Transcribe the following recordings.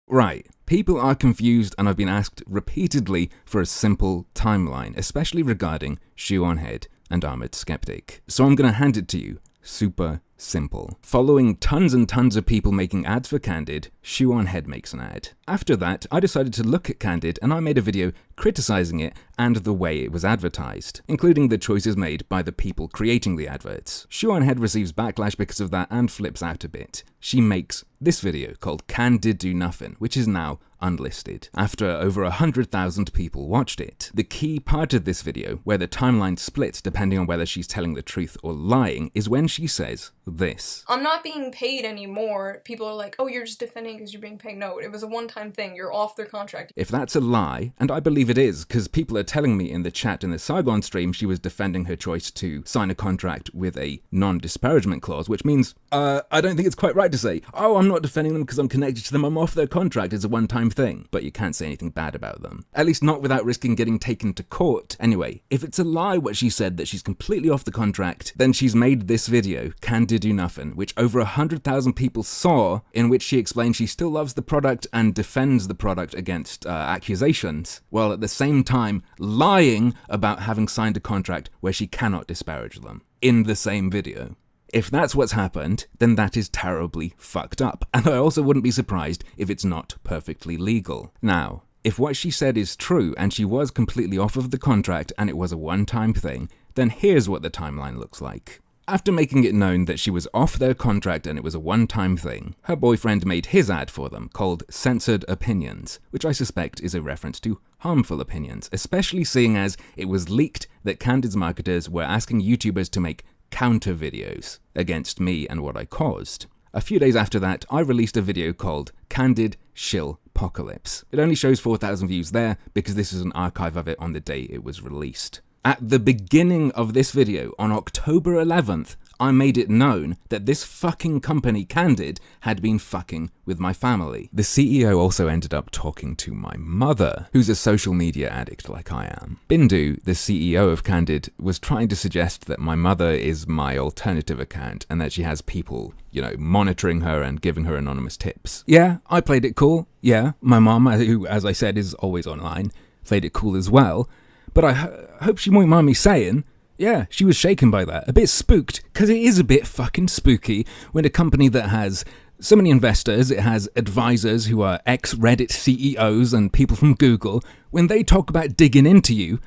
Right, people are confused and I've been asked repeatedly for a simple timeline, especially regarding Shoe on Head and Armored Skeptic. So I'm gonna hand it to you, super simple. Following tons and tons of people making ads for Candid, Shoe on Head makes an ad. After that, I decided to look at Candid and I made a video criticizing it and the way it was advertised, including the choices made by the people creating the adverts. Shoe on Head receives backlash because of that and flips out a bit. She makes this video called Candid Do Nothing, which is now unlisted, after over 100,000 people watched it. The key part of this video, where the timeline splits depending on whether she's telling the truth or lying, is when she says this. I'm not being paid anymore. People are like, oh, you're just defending because you're being paid. No, it was a one-time thing. You're off their contract. If that's a lie, and I believe it is, because people are telling me in the chat in the Saga stream she was defending her choice to sign a contract with a non-disparagement clause, which means, I don't think it's quite right to say, oh, I'm not defending them because I'm connected to them, I'm off their contract, it's a one-time thing. But you can't say anything bad about them. At least not without risking getting taken to court. Anyway, if it's a lie what she said that she's completely off the contract, then she's made this video, Candid Do Nothing, which over 100,000 people saw, in which she explains she still loves the product and defends the product against accusations, while at the same time lying about having signed a contract where she cannot disparage them, in the same video. If that's what's happened, then that is terribly fucked up, and I also wouldn't be surprised if it's not perfectly legal. Now, if what she said is true and she was completely off of the contract and it was a one-time thing, then here's what the timeline looks like. After making it known that she was off their contract and it was a one-time thing, her boyfriend made his ad for them called Censored Opinions, which I suspect is a reference to harmful opinions, especially seeing as it was leaked that Candid's marketers were asking YouTubers to make counter videos against me and what I caused. A few days after that, I released a video called Candid Shill Apocalypse. It only shows 4,000 views there because this is an archive of it on the day it was released. At the beginning of this video, on October 11th, I made it known that this fucking company, Candid, had been fucking with my family. The CEO also ended up talking to my mother, who's a social media addict like I am. Bindu, the CEO of Candid, was trying to suggest that my mother is my alternative account and that she has people, monitoring her and giving her anonymous tips. Yeah, I played it cool. Yeah, my mom, who, as I said, is always online, played it cool as well. But I hope she won't mind me saying, yeah, she was shaken by that. A bit spooked, because it is a bit fucking spooky when a company that has so many investors, it has advisors who are ex-Reddit CEOs and people from Google, when they talk about digging into you,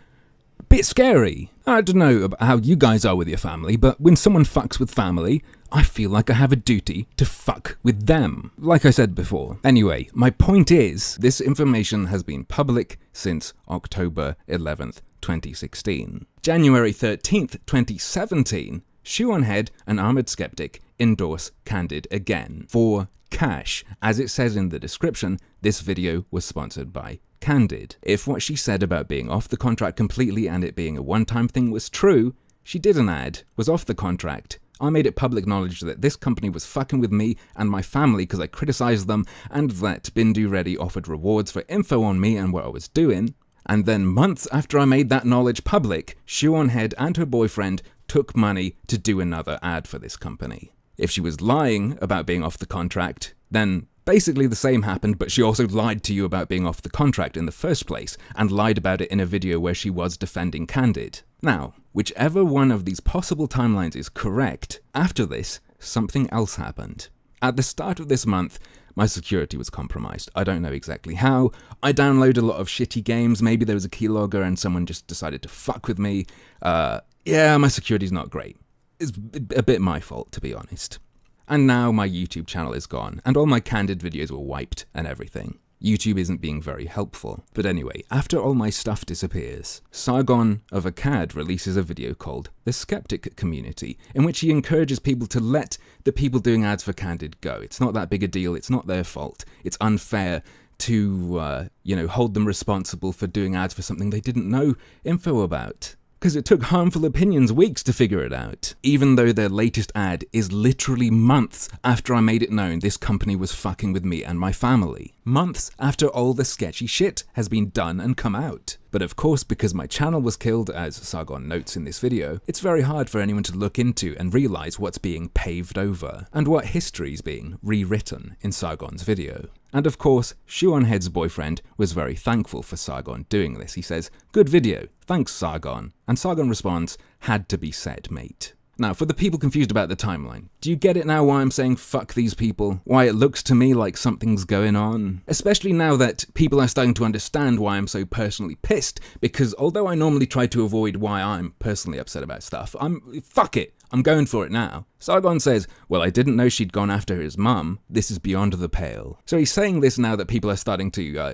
a bit scary. I don't know about how you guys are with your family, but when someone fucks with family, I feel like I have a duty to fuck with them, like I said before. Anyway, my point is, this information has been public since October 11th, 2016. January 13th, 2017, Shoe on Head and Armored Skeptic endorse Candid again for cash. As it says in the description, this video was sponsored by Candid. If what she said about being off the contract completely and it being a one-time thing was true, she did an ad, was off the contract. I made it public knowledge that this company was fucking with me and my family because I criticized them, and that Bindu Reddy offered rewards for info on me and what I was doing. And then months after I made that knowledge public, Shoe on Head and her boyfriend took money to do another ad for this company. If she was lying about being off the contract, then basically the same happened, but she also lied to you about being off the contract in the first place, and lied about it in a video where she was defending Candid. Now, whichever one of these possible timelines is correct, after this, something else happened. At the start of this month, my security was compromised. I don't know exactly how. I downloaded a lot of shitty games, maybe there was a keylogger and someone just decided to fuck with me. Yeah, my security's not great. It's a bit my fault, to be honest. And now my YouTube channel is gone, and all my Candid videos were wiped and everything. YouTube isn't being very helpful. But anyway, after all my stuff disappears, Sargon of Akkad releases a video called The Skeptic Community, in which he encourages people to let the people doing ads for Candid go. It's not that big a deal, it's not their fault. It's unfair to, hold them responsible for doing ads for something they didn't know info about. Because it took Harmful Opinions weeks to figure it out, even though their latest ad is literally months after I made it known this company was fucking with me and my family. Months after all the sketchy shit has been done and come out. But of course, because my channel was killed, as Sargon notes in this video, it's very hard for anyone to look into and realize what's being paved over, and what history is being rewritten in Sargon's video. And of course, Shoe-on-Head's boyfriend was very thankful for Sargon doing this. He says, "Good video, thanks Sargon." And Sargon responds, "Had to be said, mate." Now, for the people confused about the timeline, do you get it now why I'm saying fuck these people? Why it looks to me like something's going on? Especially now that people are starting to understand why I'm so personally pissed, because although I normally try to avoid why I'm personally upset about stuff, fuck it, I'm going for it now. Sargon says, "Well, I didn't know she'd gone after his mum. This is beyond the pale." So he's saying this now that people are starting to,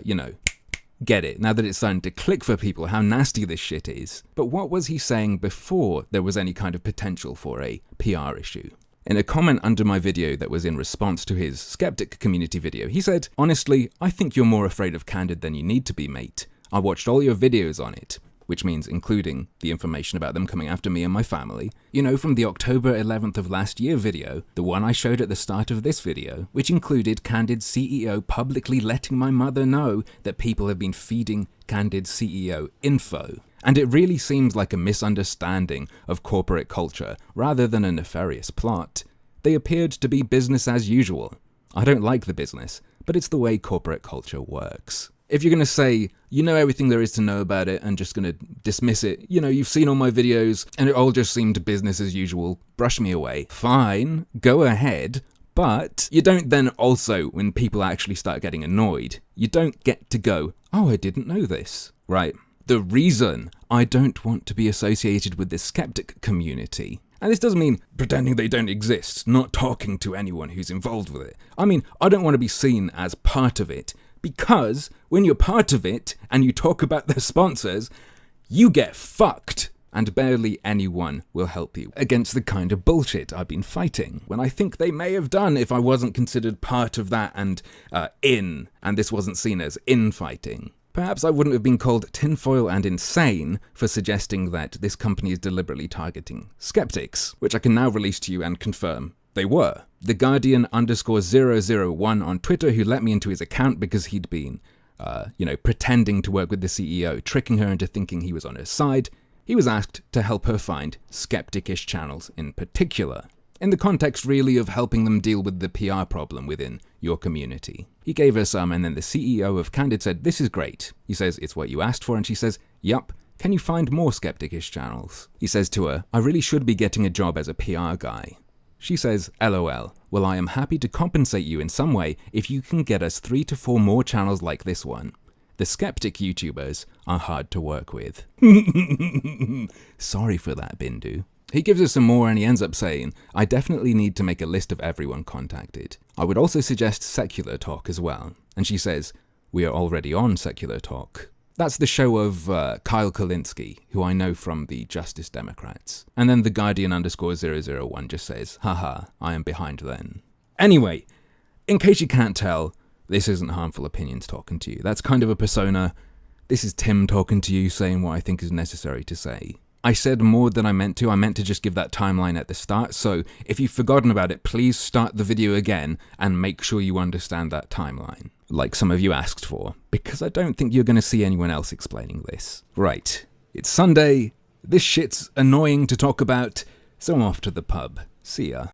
get it, now that it's starting to click for people how nasty this shit is. But what was he saying before there was any kind of potential for a PR issue? In a comment under my video that was in response to his skeptic community video, he said, "Honestly, I think you're more afraid of Candid than you need to be, mate. I watched all your videos on it," which means including the information about them coming after me and my family. You know, from the October 11th of last year video, the one I showed at the start of this video, which included Candid's CEO publicly letting my mother know that people have been feeding Candid's CEO info. And it really seems like a misunderstanding of corporate culture rather than a nefarious plot. They appeared to be business as usual. I don't like the business, but it's the way corporate culture works. If you're going to say, you know everything there is to know about it and just going to dismiss it, you've seen all my videos and it all just seemed business as usual, brush me away, fine, go ahead, but you don't then also, when people actually start getting annoyed, you don't get to go, "Oh, I didn't know this," right? The reason I don't want to be associated with the skeptic community, and this doesn't mean pretending they don't exist, not talking to anyone who's involved with it. I mean, I don't want to be seen as part of it. Because when you're part of it and you talk about their sponsors, you get fucked. And barely anyone will help you against the kind of bullshit I've been fighting, when I think they may have done if I wasn't considered part of that and this wasn't seen as infighting. Perhaps I wouldn't have been called tinfoil and insane for suggesting that this company is deliberately targeting skeptics, which I can now release to you and confirm they were. The Guardian _001 on Twitter, who let me into his account because he'd been, pretending to work with the CEO, tricking her into thinking he was on her side. He was asked to help her find skeptic-ish channels in particular, in the context really of helping them deal with the PR problem within your community. He gave her some, and then the CEO of Candid said, "This is great." He says, "It's what you asked for," and she says, "Yup. Can you find more skeptic-ish channels?" He says to her, "I really should be getting a job as a PR guy." She says, "LOL, well, I am happy to compensate you in some way if you can get us 3 to 4 more channels like this one. The skeptic YouTubers are hard to work with." Sorry for that, Bindu. He gives us some more and he ends up saying, "I definitely need to make a list of everyone contacted. I would also suggest Secular Talk as well." And she says, "We are already on Secular Talk." That's the show of Kyle Kulinski, who I know from the Justice Democrats. And then the Guardian _001 just says, "Haha, I am behind then." Anyway, in case you can't tell, this isn't Harmful Opinions talking to you. That's kind of a persona. This is Tim talking to you, saying what I think is necessary to say. I said more than I meant to. I meant to just give that timeline at the start, so if you've forgotten about it, please start the video again and make sure you understand that timeline, like some of you asked for, because I don't think you're going to see anyone else explaining this. Right, it's Sunday, this shit's annoying to talk about, so I'm off to the pub. See ya.